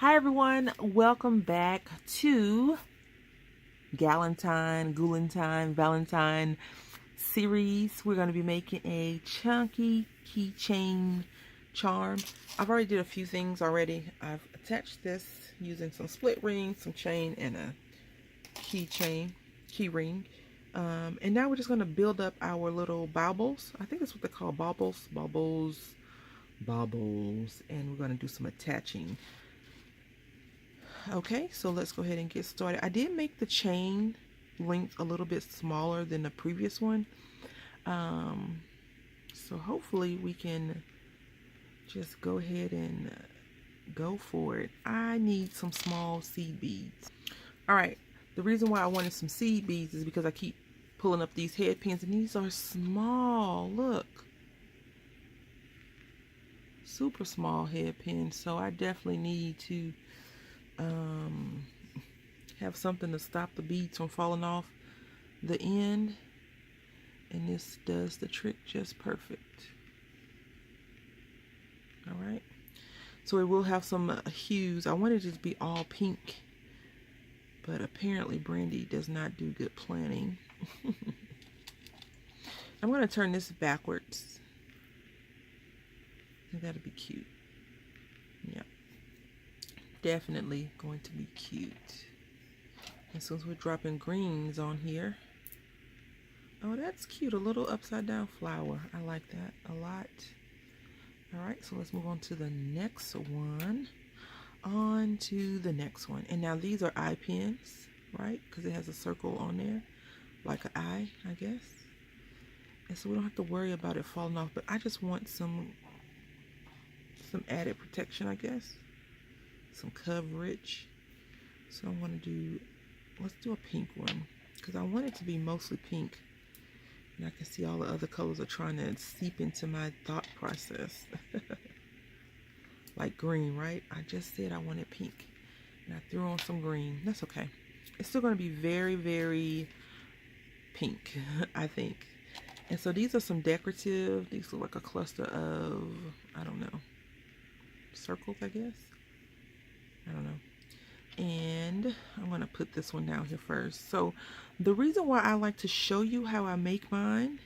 Hi everyone, welcome back to Galentine, Ghoulentine, Valentine series. We're going to be making a chunky keychain charm. I've already did a few things already. I've attached this using some split rings, some chain, and a key ring. And now we're just going to build up our little baubles. I think that's what they call baubles. And we're going to do some attaching. Okay, so let's go ahead and get started. I did make the chain length a little bit smaller than the previous one. So hopefully we can just go ahead and go for it. I need some small seed beads. All right, the reason why I wanted some seed beads is because I keep pulling up these head pins, and these are small. Look, super small head pins. So I definitely need to have something to stop the beads from falling off the end, and this does the trick just perfect. All right, so it will have some hues. I wanted it to be all pink, but apparently Brandy does not do good planning. I'm going to turn this backwards. I think that'll be cute. Yep, definitely going to be cute. And since we're dropping greens on here, oh, that's cute, a little upside down flower. I like that a lot. All right, so let's move on to the next one. On to the next one. And now these are eye pins, right? Because it has a circle on there, like an eye, I guess. And so we don't have to worry about it falling off, but I just want some added protection, I guess. Some coverage. So I want to do, let's do a pink one, because I want it to be mostly pink. And I can see all the other colors are trying to seep into my thought process. Like green, right? I just said I wanted pink, and I threw on some green. That's okay. It's still going to be very, very pink, I think. And so these are some decorative. These look like a cluster of, I don't know, circles, I guess. I don't know. And I'm going to put this one down here first. So the reason why I like to show you how I make mine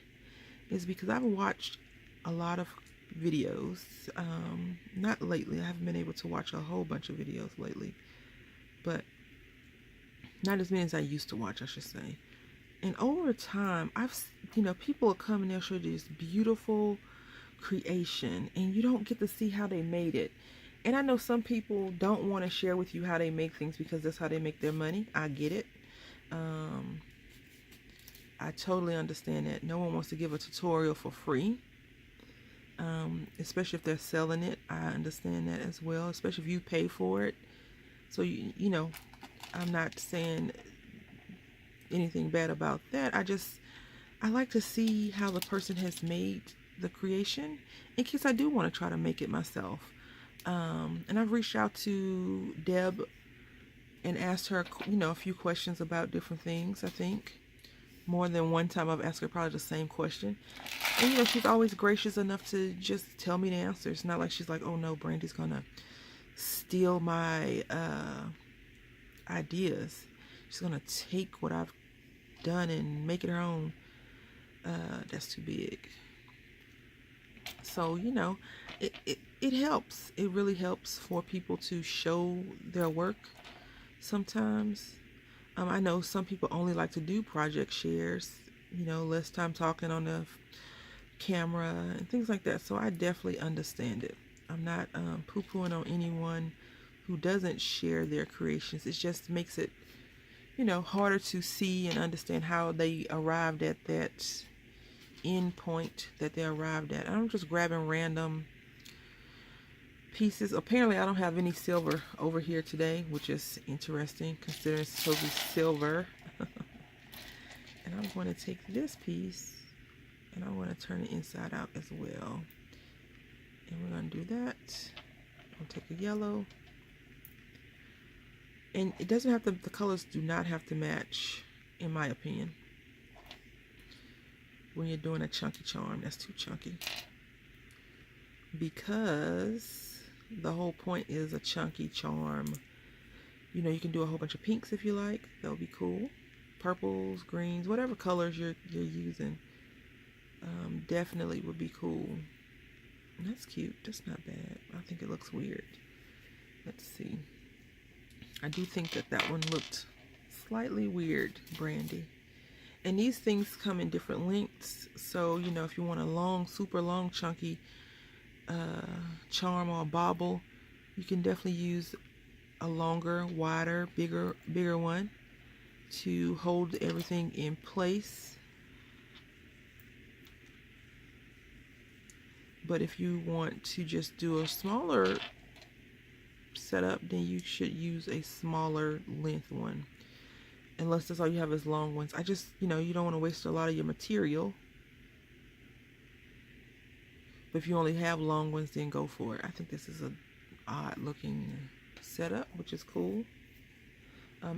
is because I've watched a lot of videos. Not lately. I haven't been able to watch a whole bunch of videos lately. But not as many as I used to watch, I should say. And over time, people will come and they'll show you this beautiful creation, and you don't get to see how they made it. And I know some people don't want to share with you how they make things because that's how they make their money. I get it. I totally understand that. No one wants to give a tutorial for free, especially if they're selling it. I understand that as well, especially if you pay for it. So, you know, I'm not saying anything bad about that. I like to see how the person has made the creation in case I do want to try to make it myself. And I've reached out to Deb and asked her, a few questions about different things. I think more than one time I've asked her probably the same question. And, she's always gracious enough to just tell me the answer. It's not like she's like, oh no, Brandy's going to steal my ideas. She's going to take what I've done and make it her own. That's too big. So, it helps. It really helps for people to show their work sometimes. I know some people only like to do project shares, less time talking on the camera and things like that. So I definitely understand it. I'm not poo-pooing on anyone who doesn't share their creations. It just makes it, harder to see and understand how they arrived at that end point that they arrived at. I'm just grabbing random pieces. Apparently I don't have any silver over here today, which is interesting considering it's supposed to be silver. And I'm going to take this piece and I'm going to turn it inside out as well. And we're going to do that. I'll take a yellow. And it doesn't have to, the colors do not have to match, in my opinion. When you're doing a chunky charm, that's too chunky. Because the whole point is a chunky charm. You know, you can do a whole bunch of pinks if you like. That would be cool. Purples, greens, whatever colors you're using. Definitely would be cool. That's cute. That's not bad. I think it looks weird. Let's see. I do think that that one looked slightly weird, Brandy. And these things come in different lengths. So, you know, if you want a long, super long, chunky charm or bauble, you can definitely use a longer, wider, bigger one to hold everything in place. But if you want to just do a smaller setup, then you should use a smaller length one. Unless that's all you have is long ones. I just, you know, you don't want to waste a lot of your material. But if you only have long ones, then go for it. I think this is an odd looking setup, which is cool.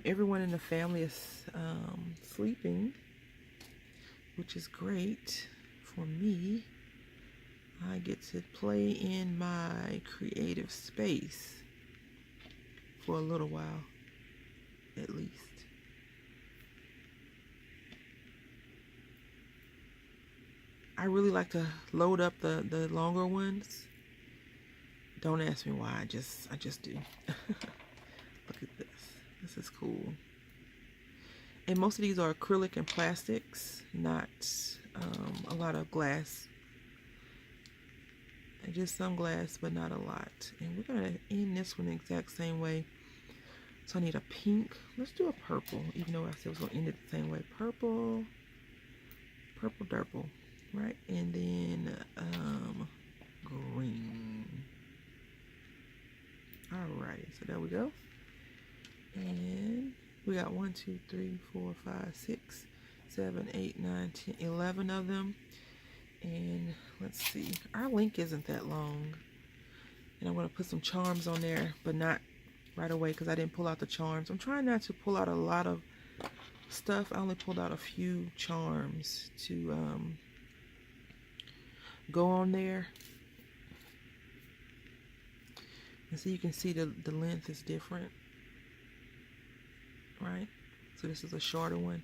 Everyone in the family is sleeping, which is great for me. I get to play in my creative space for a little while, at least. I really like to load up the longer ones. Don't ask me why, I just do. Look at this. This is cool. And most of these are acrylic and plastics, not a lot of glass. And just some glass, but not a lot. And we're gonna end this one the exact same way. So I need a pink. Let's do a purple, even though I said I was gonna end it the same way. Purple, purple, purple, right? And then green. Alrighty, so there we go. And we got 1, 2, 3, 4, 5, 6, 7, 8, 9, 10, 11 of them. And let's see, our link isn't that long. And I'm going to put some charms on there, but not right away because I didn't pull out the charms. I'm trying not to pull out a lot of stuff. I only pulled out a few charms to go on there. And so you can see the length is different, right? So this is a shorter one.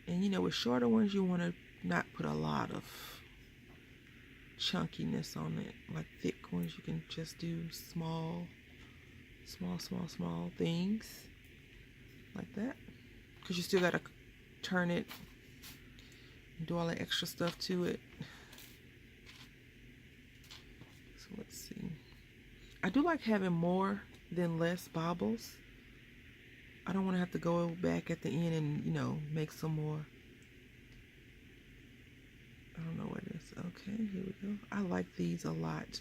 And you know, with shorter ones, you want to not put a lot of chunkiness on it. Like thick ones, you can just do small things like that. Because you still got to turn it and do all the extra stuff to it. So let's see. I do like having more than less baubles. I don't want to have to go back at the end and, you know, make some more. I don't know what it is. Okay, here we go. I like these a lot.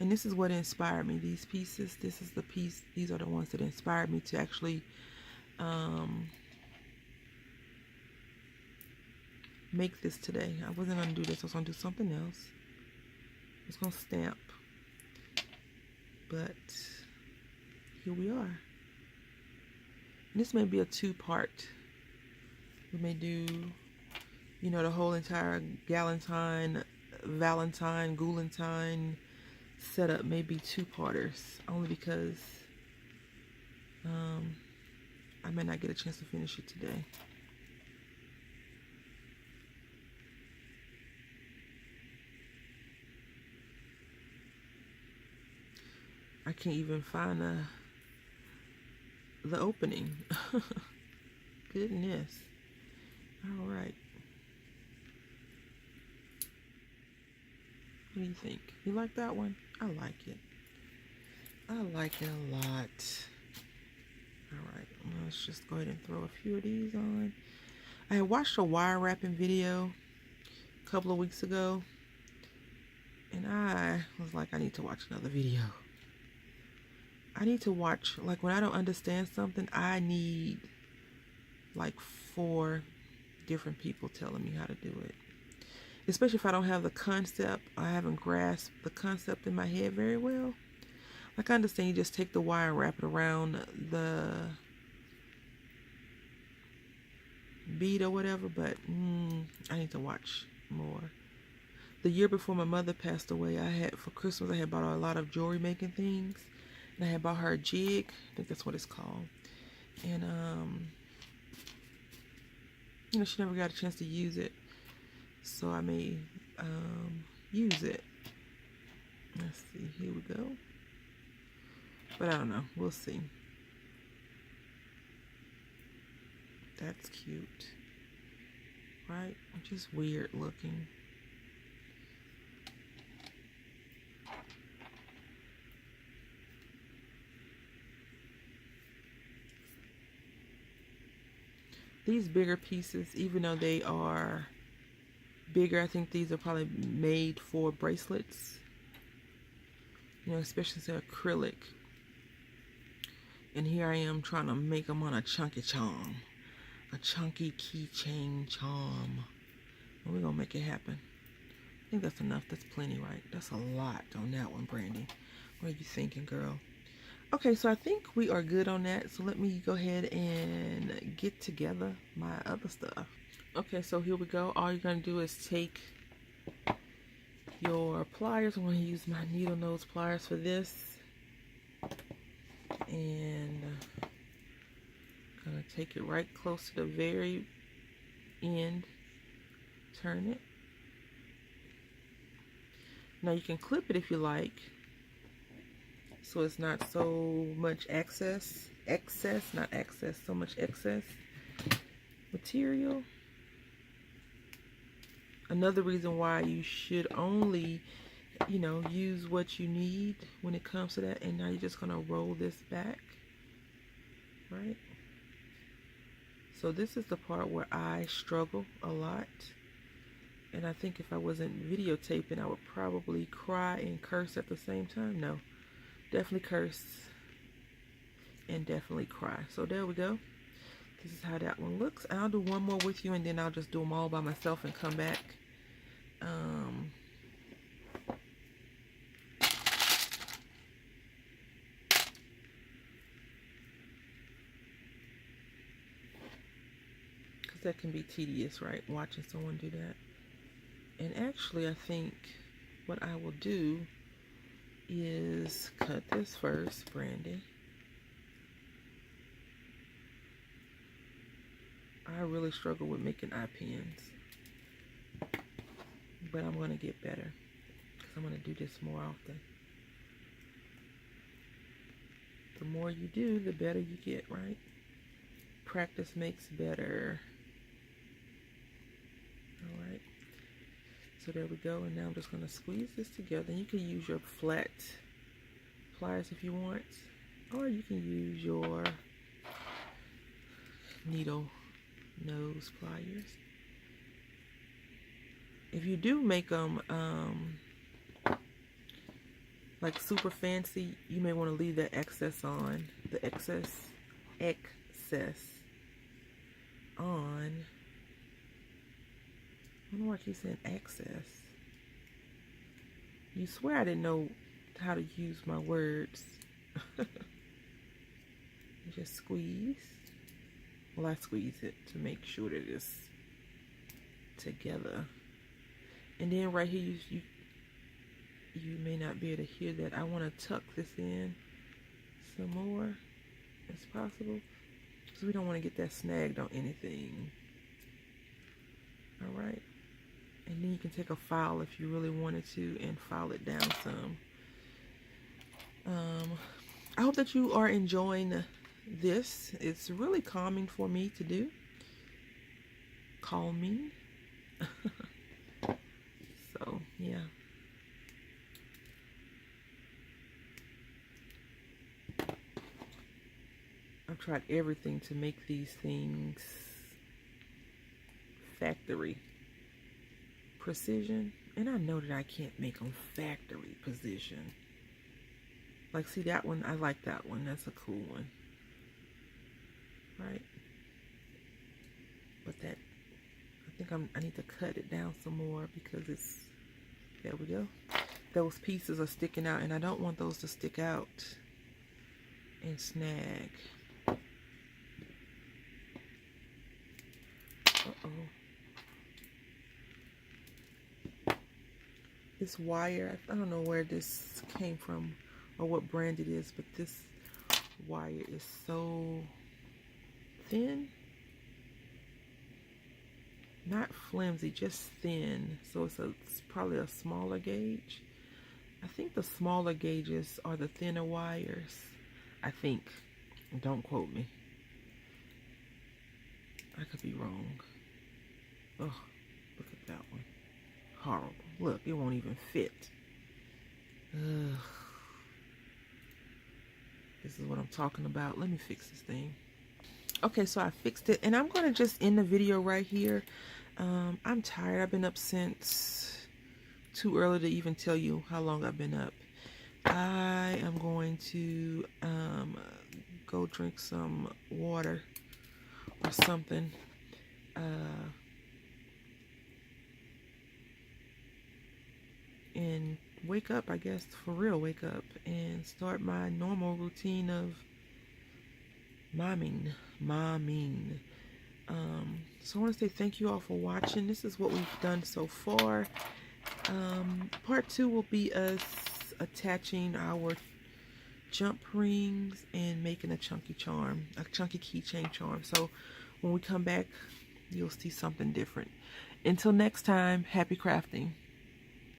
And this is what inspired me. These pieces, this is the piece. These are the ones that inspired me to actually make this today. I wasn't going to do this. I was going to do something else. I was going to stamp. But here we are. And this may be a two-part. We may do, you know, the whole entire Galentine, Valentine, Ghoulentine setup may be two-parters. Only because I may not get a chance to finish it today. I can't even find the opening. Goodness. All right. What do you think? You like that one? I like it. I like it a lot. All right. Let's just go ahead and throw a few of these on. I had watched a wire wrapping video a couple of weeks ago. And I was like, I need to watch another video. I need to watch, like when I don't understand something, I need like 4 different people telling me how to do it. Especially if I don't have the concept, I haven't grasped the concept in my head very well. Like I understand you just take the wire and wrap it around the bead or whatever, but I need to watch more. The year before my mother passed away, I had, for Christmas, I had bought her a lot of jewelry making things. And I had bought her a jig. I think that's what it's called. And, you know, she never got a chance to use it. So I may use it. Let's see. Here we go. But I don't know. We'll see. That's cute. Right? Just weird looking. These bigger pieces, even though they are bigger, I think these are probably made for bracelets. You know, especially since they're acrylic. And here I am trying to make them on a chunky charm. A chunky keychain charm. And we're going to make it happen. I think that's enough. That's plenty, right? That's a lot on that one, Brandy. What are you thinking, girl? Okay, so I think we are good on that. So let me go ahead and get together my other stuff. Okay, so here we go. All you're going to do is take your pliers. I'm going to use my needle nose pliers for this. And I'm going to take it right close to the very end. Turn it. Now you can clip it if you like, so it's not so much excess, so much excess material. Another reason why you should only, you know, use what you need when it comes to that. And now you're just gonna roll this back, right? So this is the part where I struggle a lot. And I think if I wasn't videotaping, I would probably cry and curse at the same time. No, definitely curse and definitely cry. So there we go. This is how that one looks. And I'll do one more with you, and then I'll just do them all by myself and come back. Because that can be tedious, right? Watching someone do that. And actually, I think what I will do is cut this first, Brandy. I really struggle with making eye pins, but I'm going to get better because I'm going to do this more often. The more you do, the better you get, right? Practice makes better. All right. So there we go, and now I'm just going to squeeze this together. And you can use your flat pliers if you want, or you can use your needle nose pliers. If you do make them like super fancy, you may want to leave that excess on, the excess on. I don't know why I keep saying excess. You swear I didn't know how to use my words. Just squeeze. Well, I squeeze it to make sure that it's together. And then right here, you may not be able to hear that. I want to tuck this in some more as possible, because we don't want to get that snagged on anything. All right. And then you can take a file if you really wanted to and file it down some. I hope that you are enjoying this. It's really calming for me to do. Calming. So, yeah. I've tried everything to make these things factory precision, and I know that I can't make them factory precision. Like, see that one? I like that one. That's a cool one, right? But that, I think I need to cut it down some more because it's, there we go. Those pieces are sticking out, and I don't want those to stick out and snag. Uh-oh. this wire. I don't know where this came from or what brand it is, but this wire is so thin. Not flimsy, just thin. So it's probably a smaller gauge. I think the smaller gauges are the thinner wires. I think. Don't quote me. I could be wrong. Oh, look at that one. Horrible. Look, it won't even fit. Ugh. This is what I'm talking about. Let me fix this thing. Okay, so I fixed it, and I'm going to just end the video right here. I'm tired. I've been up since too early to even tell you how long I've been up. I am going to go drink some water or something. And wake up, I guess, for real, wake up and start my normal routine of momming. So I want to say thank you all for watching. This is what we've done so far. Part 2 will be us attaching our jump rings and making a chunky keychain charm. So when we come back, you'll see something different. Until next time, happy crafting.